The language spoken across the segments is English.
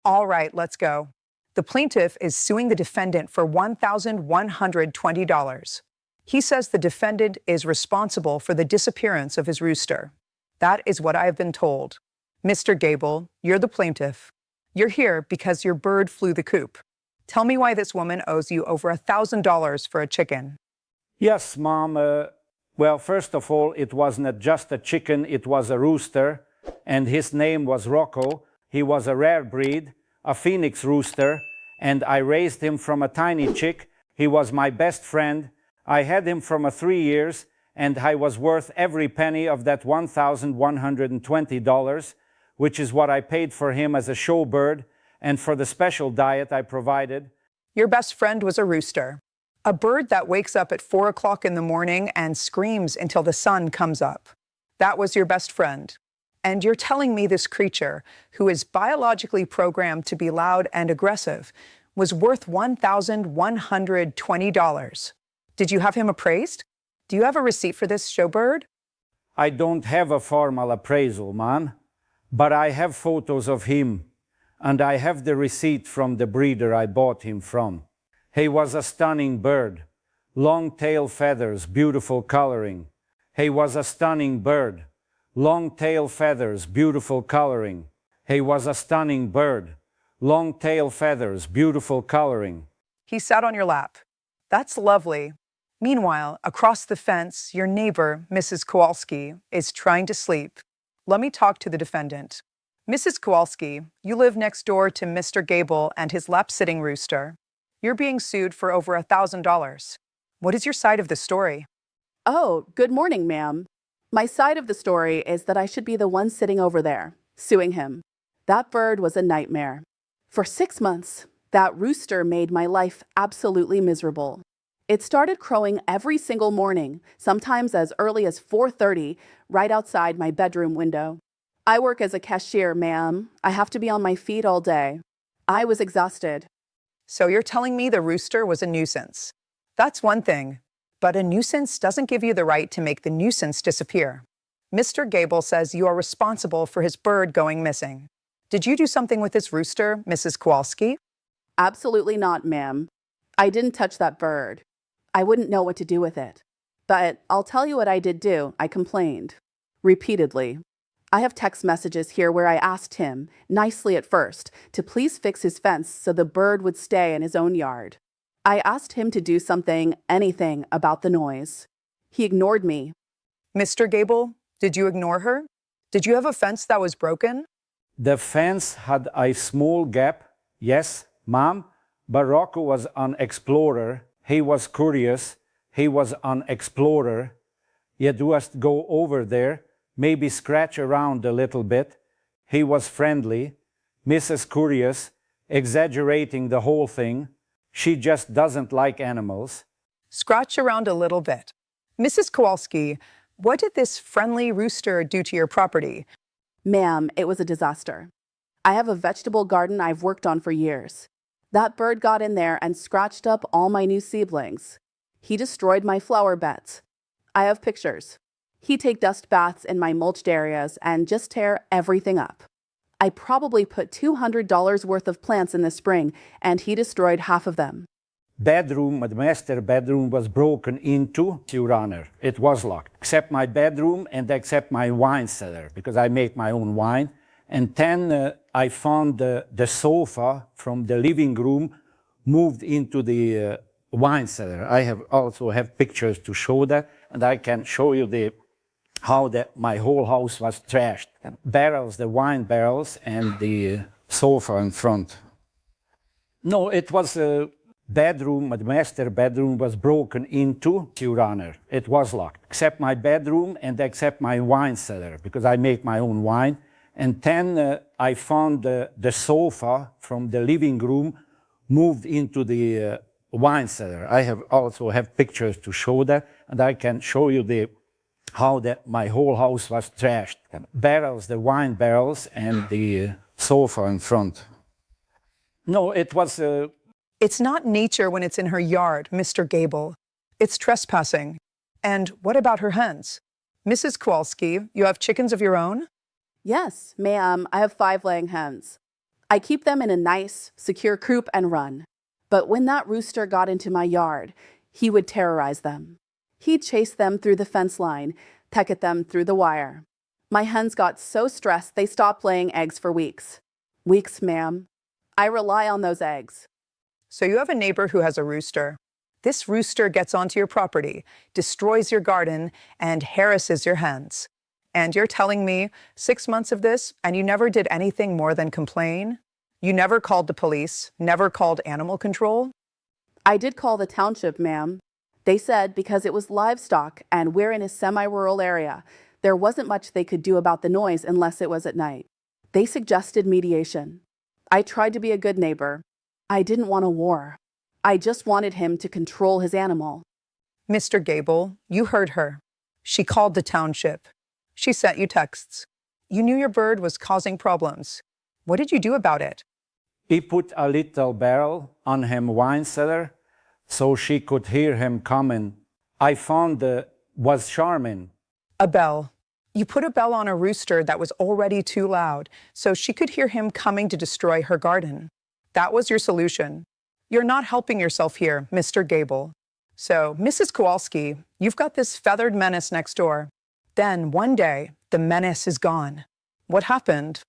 All right, let's go. The plaintiff is suing the defendant for $1,120. He says the defendant is responsible for the disappearance of his rooster. That is what I have been told. Mr. Gable, you're the plaintiff. You're here because your bird flew the coop. Tell me why this woman owes you over $1,000 for a chicken. Yes, Mom. Well, first of all, it wasn't just a chicken, it was a rooster, and his name was Rocco. He was a rare breed, a Phoenix Rooster, and I raised him from a tiny chick. He was my best friend. I had him from 3 years, and I was worth every penny of that $1,120, which is what I paid for him as a show bird, and for the special diet I provided. Your best friend was a rooster, a bird that wakes up at 4 o'clock in the morning and screams until the sun comes up. That was your best friend. And you're telling me this creature, who is biologically programmed to be loud and aggressive, was worth $1,120. Did you have him appraised? Do you have a receipt for this showbird? I don't have a formal appraisal, Mom, but I have photos of him, and I have the receipt from the breeder I bought him from. He was a stunning bird. Long tail feathers, beautiful coloring. He was a stunning bird. Long tail feathers, beautiful coloring. He was a stunning bird. Long tail feathers, beautiful coloring. He sat on your lap. That's lovely. Meanwhile, across the fence, your neighbor, Mrs. Kowalski, is trying to sleep. Let me talk to the defendant. Mrs. Kowalski, you live next door to Mr. Gable and his lap-sitting rooster. You're being sued for over $1,000. What is your side of the story? Oh, good morning, ma'am. My side of the story is that I should be the one sitting over there, suing him. That bird was a nightmare. For 6 months, that rooster made my life absolutely miserable. It started crowing every single morning, sometimes as early as 4:30, right outside my bedroom window. I work as a cashier, ma'am. I have to be on my feet all day. I was exhausted. So you're telling me the rooster was a nuisance. That's one thing. But a nuisance doesn't give you the right to make the nuisance disappear. Mr. Gable says you are responsible for his bird going missing. Did you do something with this rooster, Mrs. Kowalski? Absolutely not, ma'am. I didn't touch that bird. I wouldn't know what to do with it. But I'll tell you what I did do. I complained. Repeatedly. I have text messages here where I asked him, nicely at first, to please fix his fence so the bird would stay in his own yard. I asked him to do something, anything, about the noise. He ignored me. Mr. Gable, did you ignore her? Did you have a fence that was broken? The fence had a small gap, yes, Mom, but Rocco was an explorer. He was curious. He was an explorer. He had just go over there, maybe scratch around a little bit. He was friendly. Mrs. Curious, exaggerating the whole thing. She just doesn't like animals. Scratch around a little bit. Mrs. Kowalski, what did this friendly rooster do to your property? Ma'am, it was a disaster. I have a vegetable garden I've worked on for years. That bird got in there and scratched up all my new seedlings. He destroyed my flower beds. I have pictures. He'd take dust baths in my mulched areas and just tear everything up. I probably put $200 worth of plants in the spring, and he destroyed half of them. Bedroom, the master bedroom was broken into, Your Honor. It was locked, except my bedroom and except my wine cellar, because I make my own wine. And then I found the sofa from the living room moved into the wine cellar. I also have pictures to show that, and I can show you how my whole house was trashed. Barrels, the wine barrels, and the sofa in front. No, it was a bedroom, the master bedroom was broken into, Your Honor. It was locked, except my bedroom and except my wine cellar, because I make my own wine. And then I found the sofa from the living room moved into the wine cellar. I also have pictures to show that, and I can show you how my whole house was trashed. Barrels, the wine barrels, and the sofa in front. No, it was... It's not nature when it's in her yard, Mr. Gable. It's trespassing. And what about her hens? Mrs. Kowalski, you have chickens of your own? Yes, ma'am, I have 5 laying hens. I keep them in a nice, secure coop and run. But when that rooster got into my yard, he would terrorize them. He'd chase them through the fence line, peck at them through the wire. My hens got so stressed they stopped laying eggs for weeks. Weeks, ma'am. I rely on those eggs. So you have a neighbor who has a rooster. This rooster gets onto your property, destroys your garden, and harasses your hens. And you're telling me 6 months of this and you never did anything more than complain? You never called the police, never called animal control? I did call the township, ma'am. They said because it was livestock and we're in a semi-rural area, there wasn't much they could do about the noise unless it was at night. They suggested mediation. I tried to be a good neighbor. I didn't want a war. I just wanted him to control his animal. Mr. Gable, you heard her. She called the township. She sent you texts. You knew your bird was causing problems. What did you do about it? He put a little barrel on him wine cellar so she could hear him coming. I found was charming. A bell. You put a bell on a rooster that was already too loud, so she could hear him coming to destroy her garden. That was your solution. You're not helping yourself here, Mr. Gable. So, Mrs. Kowalski, you've got this feathered menace next door. Then, one day, the menace is gone. What happened?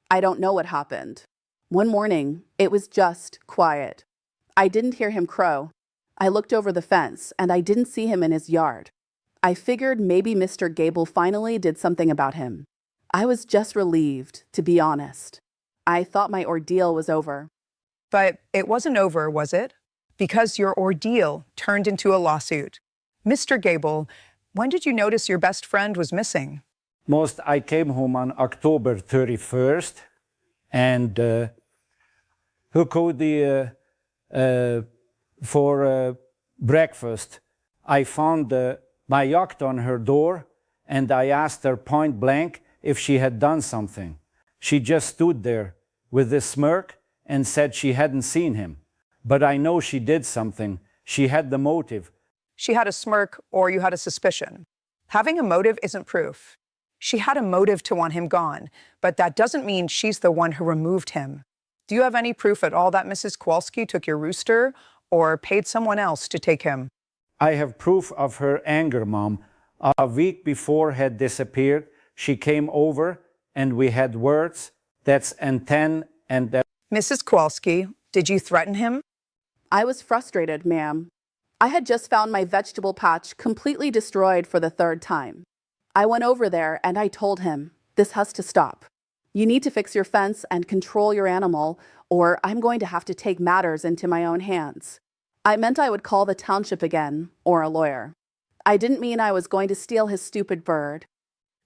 I don't know what happened. One morning, it was just quiet. I didn't hear him crow. I looked over the fence, and I didn't see him in his yard. I figured maybe Mr. Gable finally did something about him. I was just relieved, to be honest. I thought my ordeal was over. But it wasn't over, was it? Because your ordeal turned into a lawsuit. Mr. Gable, when did you notice your best friend was missing? I came home on October 31st, and for breakfast. I found my yacht on her door, and I asked her point blank if she had done something. She just stood there with a smirk and said she hadn't seen him. But I know she did something. She had the motive. She had a smirk, or you had a suspicion. Having a motive isn't proof. She had a motive to want him gone, but that doesn't mean she's the one who removed him. Do you have any proof at all that Mrs. Kowalski took your rooster or paid someone else to take him? I have proof of her anger, Mom. A week before had disappeared, she came over and we had words. That's and 10 and that. Mrs. Kowalski, did you threaten him? I was frustrated, ma'am. I had just found my vegetable patch completely destroyed for the third time. I went over there and I told him, this has to stop. You need to fix your fence and control your animal, or I'm going to have to take matters into my own hands. I meant I would call the township again, or a lawyer. I didn't mean I was going to steal his stupid bird.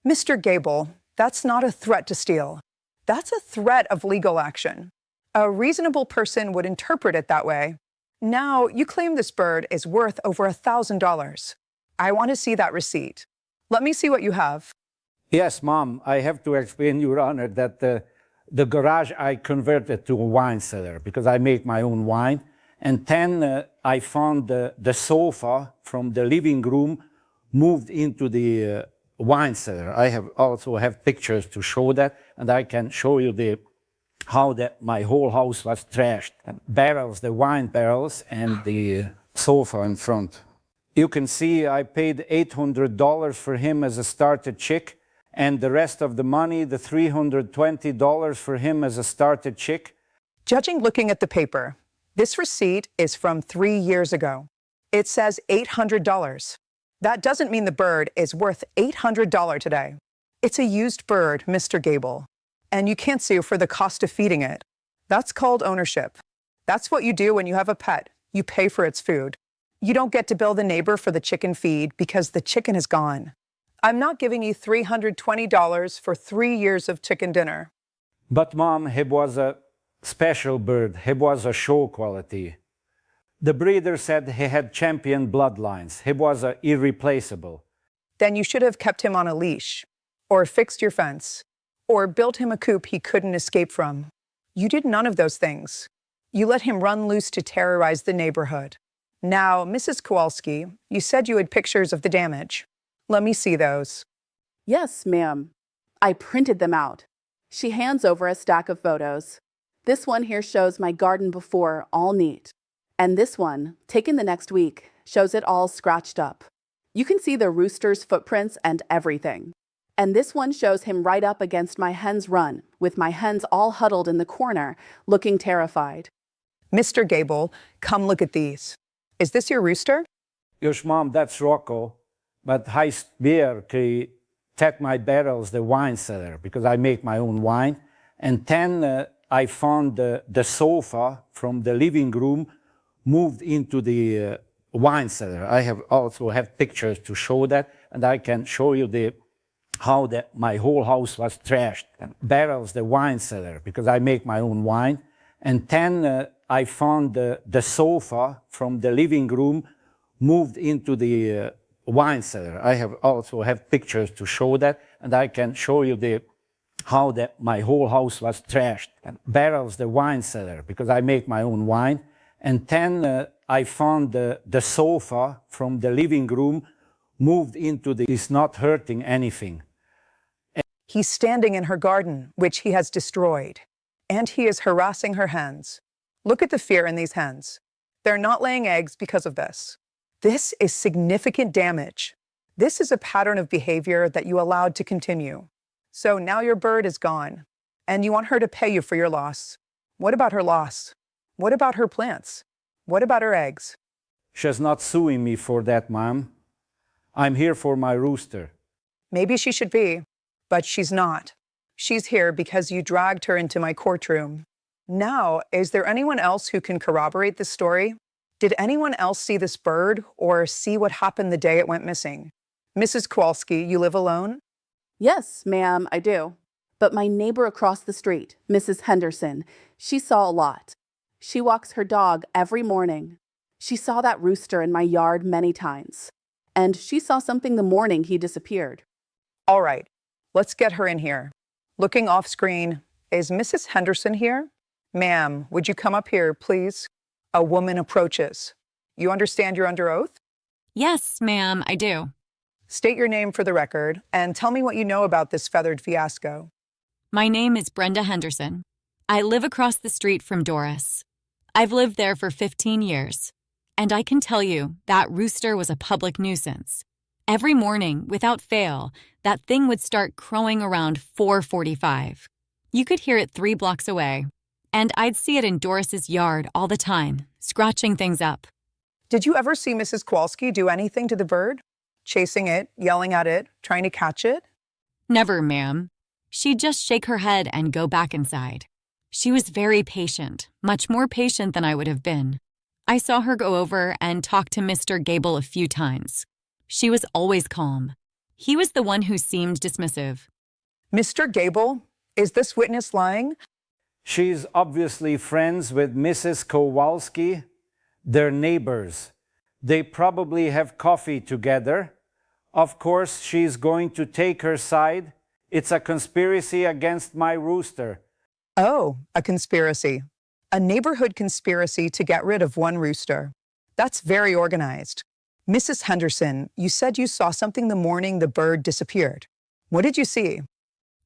Mr. Gable, that's not a threat to steal. That's a threat of legal action. A reasonable person would interpret it that way. Now, you claim this bird is worth over $1,000. I want to see that receipt. Let me see what you have. Yes, Mom, I have to explain, Your Honor, that the garage I converted to a wine cellar because I make my own wine. And then I found the sofa from the living room moved into the wine cellar. I also have pictures to show that, and I can show you how my whole house was trashed. Barrels, the wine barrels, and the sofa in front. You can see I paid $800 for him as a starter chick, and the rest of the money, the $320 for him as a starter chick. Judging looking at the paper, this receipt is from 3 years ago. It says $800. That doesn't mean the bird is worth $800 today. It's a used bird, Mr. Gable, and you can't sue for the cost of feeding it. That's called ownership. That's what you do when you have a pet. You pay for its food. You don't get to bill the neighbor for the chicken feed because the chicken is gone. I'm not giving you $320 for 3 years of chicken dinner. But Mom, he was a special bird. He was a show quality. The breeder said he had champion bloodlines. He was irreplaceable. Then you should have kept him on a leash, or fixed your fence, or built him a coop he couldn't escape from. You did none of those things. You let him run loose to terrorize the neighborhood. Now, Mrs. Kowalski, you said you had pictures of the damage. Let me see those. Yes, ma'am. I printed them out. She hands over a stack of photos. This one here shows my garden before, all neat. And this one, taken the next week, shows it all scratched up. You can see the rooster's footprints and everything. And this one shows him right up against my hen's run, with my hens all huddled in the corner, looking terrified. Mr. Gable, come look at these. Is this your rooster? Još mom, that's Rocco, but hij weer que take my barrels the wine cellar because I make my own wine. And then I found the sofa from the living room moved into the wine cellar. I also have pictures to show that, and I can show you how my whole house was trashed. And barrels the wine cellar because I make my own wine. And then I found the sofa from the living room moved into the wine cellar. I also have pictures to show that, and I can show you how my whole house was trashed. And barrels the wine cellar because I make my own wine. And then I found the sofa from the living room moved into it's not hurting anything. He's standing in her garden, which he has destroyed. And he is harassing her hens. Look at the fear in these hens. They're not laying eggs because of this. This is significant damage. This is a pattern of behavior that you allowed to continue. So now your bird is gone, and you want her to pay you for your loss. What about her loss? What about her plants? What about her eggs? She's not suing me for that, Mom. I'm here for my rooster. Maybe she should be, but she's not. She's here because you dragged her into my courtroom. Now, is there anyone else who can corroborate this story? Did anyone else see this bird or see what happened the day it went missing? Mrs. Kowalski, you live alone? Yes, ma'am, I do. But my neighbor across the street, Mrs. Henderson, she saw a lot. She walks her dog every morning. She saw that rooster in my yard many times. And she saw something the morning he disappeared. All right, let's get her in here. Looking off screen, is Mrs. Henderson here? Ma'am, would you come up here, please? A woman approaches. You understand you're under oath? Yes, ma'am, I do. State your name for the record and tell me what you know about this feathered fiasco. My name is Brenda Henderson. I live across the street from Doris. I've lived there for 15 years. And I can tell you that rooster was a public nuisance. Every morning, without fail, that thing would start crowing around 4:45. You could hear it 3 blocks away. And I'd see it in Doris's yard all the time, scratching things up. Did you ever see Mrs. Kowalski do anything to the bird? Chasing it, yelling at it, trying to catch it? Never, ma'am. She'd just shake her head and go back inside. She was very patient, much more patient than I would have been. I saw her go over and talk to Mr. Gable a few times. She was always calm. He was the one who seemed dismissive. Mr. Gable, is this witness lying? She's obviously friends with Mrs. Kowalski. They're neighbors. They probably have coffee together. Of course, she's going to take her side. It's a conspiracy against my rooster. Oh, a conspiracy. A neighborhood conspiracy to get rid of one rooster. That's very organized. Mrs. Henderson, you said you saw something the morning the bird disappeared. What did you see?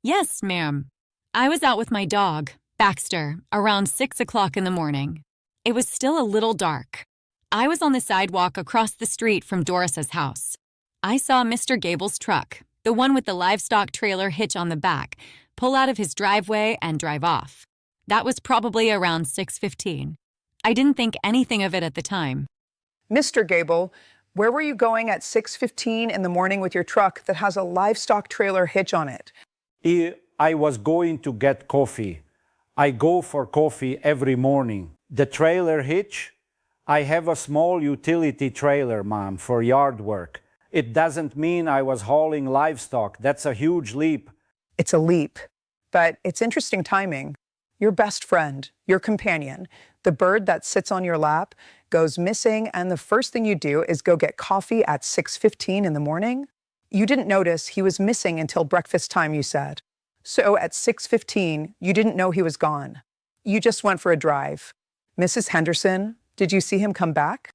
Yes, ma'am. I was out with my dog, Baxter, around 6 o'clock in the morning. It was still a little dark. I was on the sidewalk across the street from Doris's house. I saw Mr. Gable's truck, the one with the livestock trailer hitch on the back, pull out of his driveway and drive off. That was probably around 6:15. I didn't think anything of it at the time. Mr. Gable, where were you going at 6:15 in the morning with your truck that has a livestock trailer hitch on it? I was going to get coffee. I go for coffee every morning. The trailer hitch, I have a small utility trailer, Mom, for yard work. It doesn't mean I was hauling livestock. That's a huge leap. It's a leap, but it's interesting timing. Your best friend, your companion, the bird that sits on your lap, goes missing, and the first thing you do is go get coffee at 6:15 in the morning? You didn't notice he was missing until breakfast time, you said. So at 6:15, you didn't know he was gone. You just went for a drive. Mrs. Henderson, did you see him come back?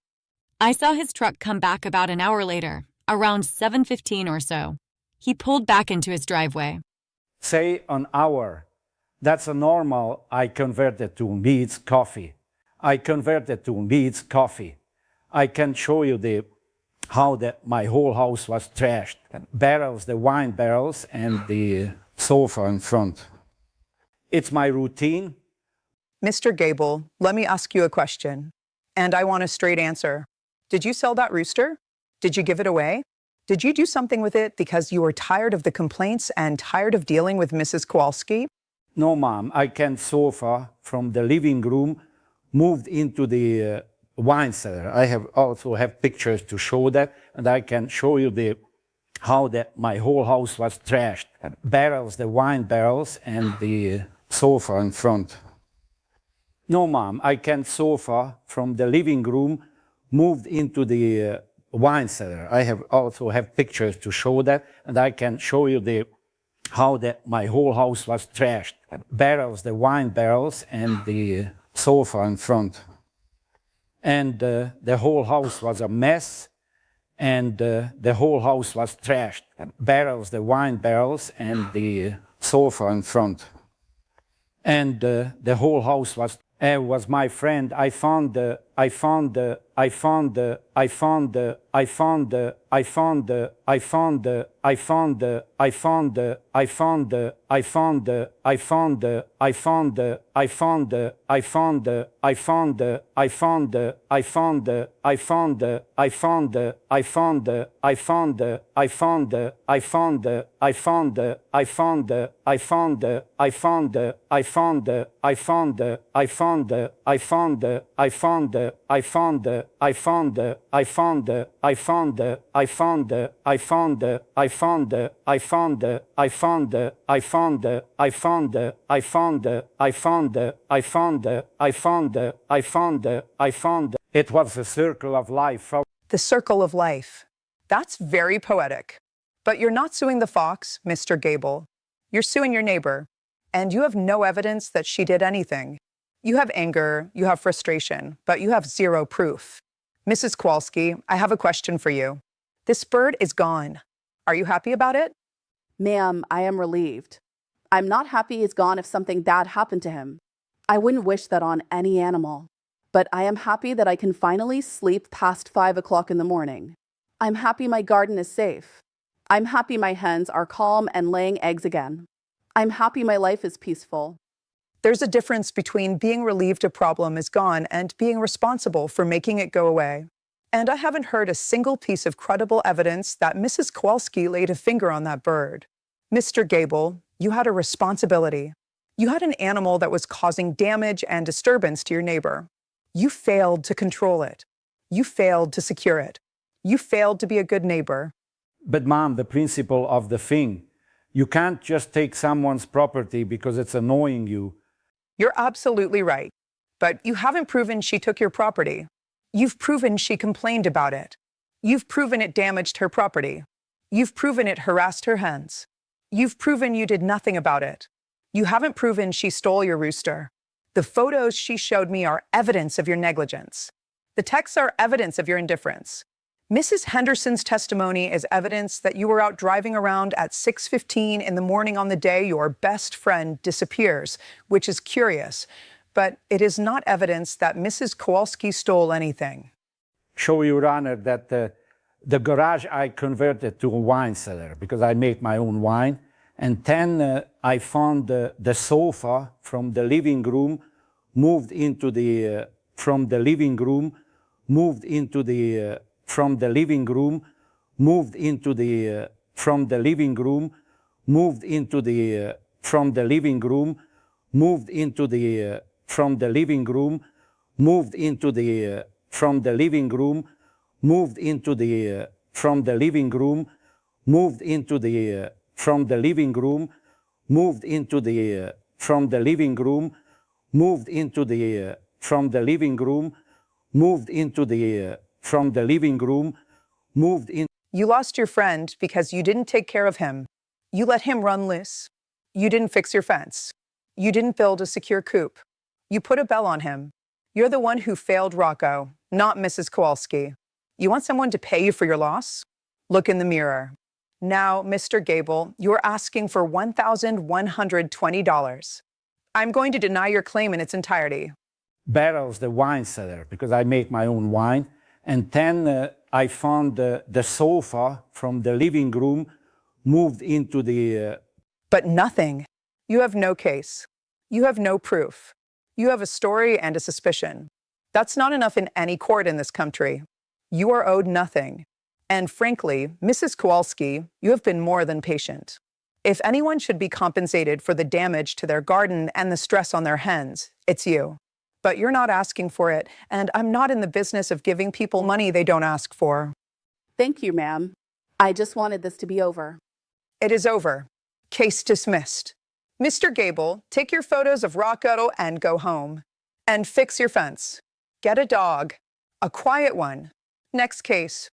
I saw his truck come back about an hour later, around 7:15 or so. He pulled back into his driveway. Say an hour. That's a normal. I converted to meats coffee. I converted to meats coffee. I can show you how my whole house was trashed. Barrels, the wine barrels, and the sofa in front. It's my routine. Mr. Gable, let me ask you a question. And I want a straight answer. Did you sell that rooster? Did you give it away? Did you do something with it because you were tired of the complaints and tired of dealing with Mrs. Kowalski? No, Mom. I can sofa from the living room, moved into the wine cellar. I also have pictures to show that, and I can show you how my whole house was trashed. Barrels, the wine barrels, and the sofa in front. No, Mom. I can sofa from the living room, moved into the wine cellar. I also have pictures to show that, and I can show you how my whole house was trashed. Barrels, the wine barrels, and the sofa in front. And the whole house was a mess, and the whole house was trashed. Barrels, the wine barrels, and the sofa in front. And the whole house was my friend. I found the It was the circle of life. The circle of life. That's very poetic. But you're not suing the fox, Mr. Gable. You're suing your neighbor. And you have no evidence that she did anything. You have anger, you have frustration, but you have zero proof. Mrs. Kowalski, I have a question for you. This bird is gone. Are you happy about it? Ma'am, I am relieved. I'm not happy he's gone if something bad happened to him. I wouldn't wish that on any animal. But I am happy that I can finally sleep past 5 o'clock in the morning. I'm happy my garden is safe. I'm happy my hens are calm and laying eggs again. I'm happy my life is peaceful. There's a difference between being relieved a problem is gone and being responsible for making it go away. And I haven't heard a single piece of credible evidence that Mrs. Kowalski laid a finger on that bird. Mr. Gable, you had a responsibility. You had an animal that was causing damage and disturbance to your neighbor. You failed to control it. You failed to secure it. You failed to be a good neighbor. But Mom, the principle of the thing, you can't just take someone's property because it's annoying you. You're absolutely right. But you haven't proven she took your property. You've proven she complained about it. You've proven it damaged her property. You've proven it harassed her hens. You've proven you did nothing about it. You haven't proven she stole your rooster. The photos she showed me are evidence of your negligence. The texts are evidence of your indifference. Mrs. Henderson's testimony is evidence that you were out driving around at 6:15 in the morning on the day your best friend disappears, which is curious, but it is not evidence that Mrs. Kowalski stole anything. Show Your Honor that the garage I converted to a wine cellar because I make my own wine. And then I found the sofa from the living room, moved into the, from the living room, moved into the, from the living room, moved into the, from the living room, moved into the, from the living room, moved into the, from the living room, moved into the, from the living room, moved into the, from the living room, moved into the, from the living room, moved into the, from the living room, moved into the, from the living room, moved into the, from the living room, moved in. You lost your friend because you didn't take care of him. You let him run loose. You didn't fix your fence. You didn't build a secure coop. You put a bell on him. You're the one who failed Rocco, not Mrs. Kowalski. You want someone to pay you for your loss? Look in the mirror. Now, Mr. Gable, you're asking for $1,120. I'm going to deny your claim in its entirety. Barrels the wine cellar because I make my own wine. And then I found the sofa from the living room moved into the... But nothing. You have no case. You have no proof. You have a story and a suspicion. That's not enough in any court in this country. You are owed nothing. And frankly, Mrs. Kowalski, you have been more than patient. If anyone should be compensated for the damage to their garden and the stress on their hens, it's you. But you're not asking for it, and I'm not in the business of giving people money they don't ask for. Thank you, ma'am. I just wanted this to be over. It is over. Case dismissed. Mr. Gable, take your photos of Rocco and go home. And fix your fence. Get a dog. A quiet one. Next case.